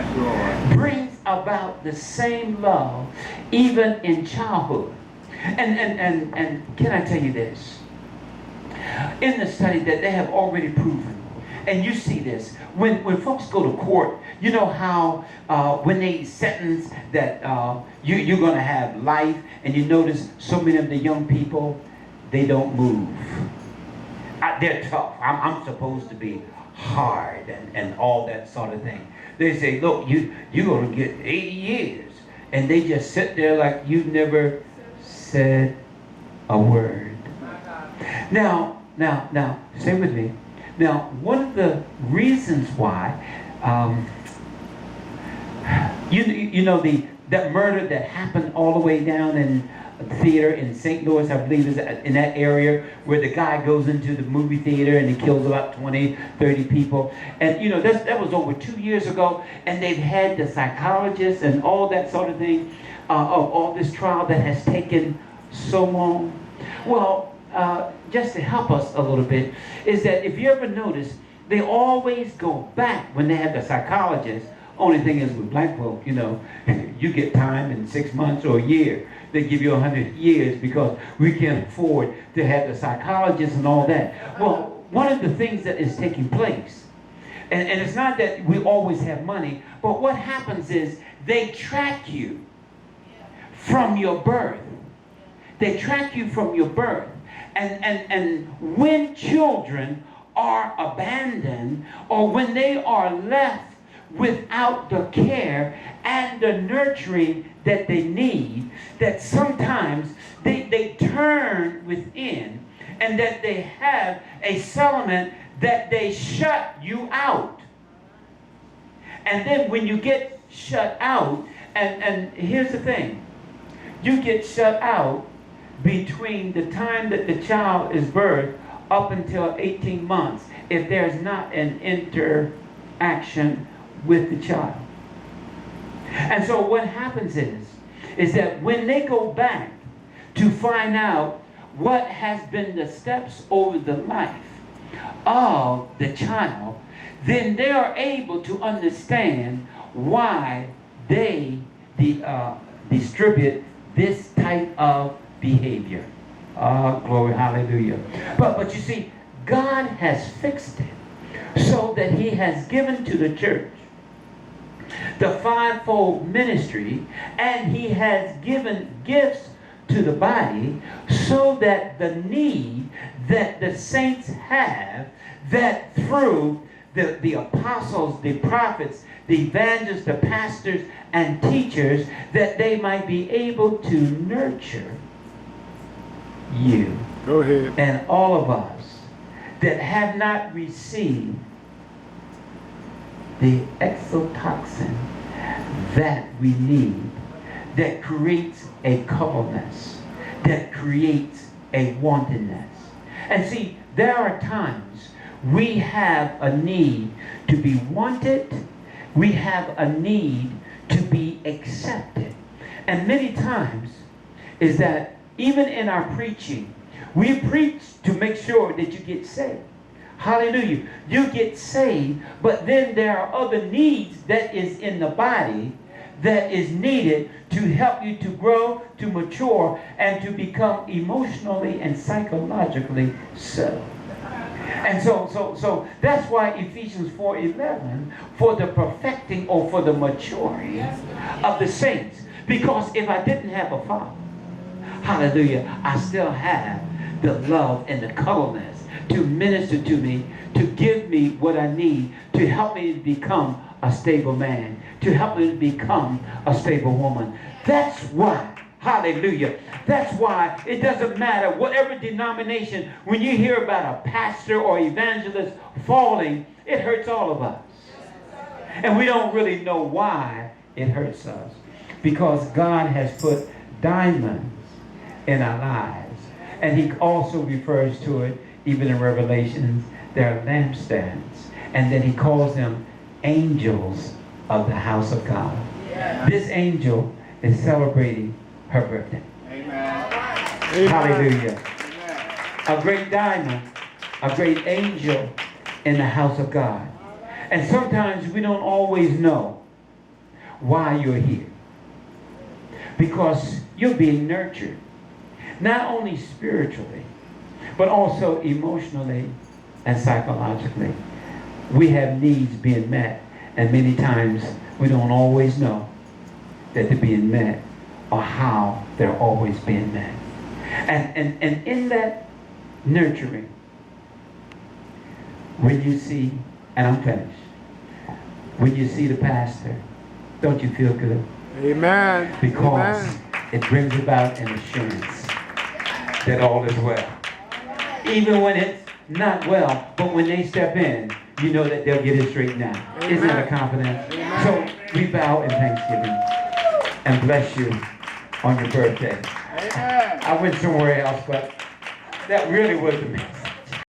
Yes, Lord. Brings about the same love even in childhood. And can I tell you this? In the study that they have already proven, and you see this, when folks go to court, you know how when they sentence that you're going to have life, and you notice so many of the young people, they don't move. They're tough. I'm supposed to be hard and all that sort of thing. They say, look, you're going to get 80 years. And they just sit there like you've never said a word. Now, stay with me. Now, one of the reasons why, you know, that murder that happened all the way down in theater in St. Louis, I believe is in that area, where the guy goes into the movie theater and he kills about 20, 30 people. And, you know, that was over 2 years ago, and they've had the psychologists and all that sort of thing of all this trial that has taken so long. Well, just to help us a little bit, is that if you ever notice, they always go back when they have the psychologist. Only thing is with black folk, you know, you get time in 6 months or a year. They give you 100 years because we can't afford to have the psychologist and all that. Well, one of the things that is taking place, and it's not that we always have money, but what happens is they track you from your birth. They track you from your birth. And when children are abandoned, or when they are left without the care and the nurturing that they need, that sometimes they turn within, and that they have a settlement that they shut you out. And then when you get shut out, and here's the thing, you get shut out between the time that the child is birthed up until 18 months if there's not an interaction with the child. And so what happens is that when they go back to find out what has been the steps over the life of the child, then they are able to understand why they distribute this type of behavior. Glory, hallelujah. But you see, God has fixed it so that he has given to the church the fivefold ministry, and he has given gifts to the body so that the need that the saints have, that through the apostles, the prophets, the evangelists, the pastors, and teachers, that they might be able to nurture you. Go ahead. And all of us that have not received the exotoxin that we need, that creates a coldness, that creates a wantonness. And see, there are times we have a need to be wanted, we have a need to be accepted. And many times is that even in our preaching, we preach to make sure that you get saved. Hallelujah. You get saved, but then there are other needs that is in the body that is needed to help you to grow, to mature, and to become emotionally and psychologically settled. And so that's why Ephesians 4:11, for the perfecting or for the maturing of the saints. Because if I didn't have a father, hallelujah, I still have the love and the cuddleness to minister to me, to give me what I need, to help me to become a stable man, to help me to become a stable woman. That's why, hallelujah, that's why it doesn't matter whatever denomination, when you hear about a pastor or evangelist falling, it hurts all of us. And we don't really know why it hurts us. Because God has put diamonds in our lives. And he also refers to it, even in Revelations, there are lampstands. And then he calls them angels of the house of God. Yeah. This angel is celebrating her birthday. Amen. Hallelujah. Amen. A great diamond, a great angel in the house of God. And sometimes we don't always know why you're here. Because you're being nurtured. Not only spiritually, but also emotionally and psychologically. We have needs being met, and many times we don't always know that they're being met or how they're always being met. And in that nurturing, when you see, and I'm finished, when you see the pastor, don't you feel good? Amen. Because Amen. it brings about an assurance that all is well. Even when it's not well, but when they step in, you know that they'll get it straightened out. Amen. Isn't that a confidence? Amen. So we bow in thanksgiving and bless you on your birthday. Amen. I went somewhere else, but that really was the message.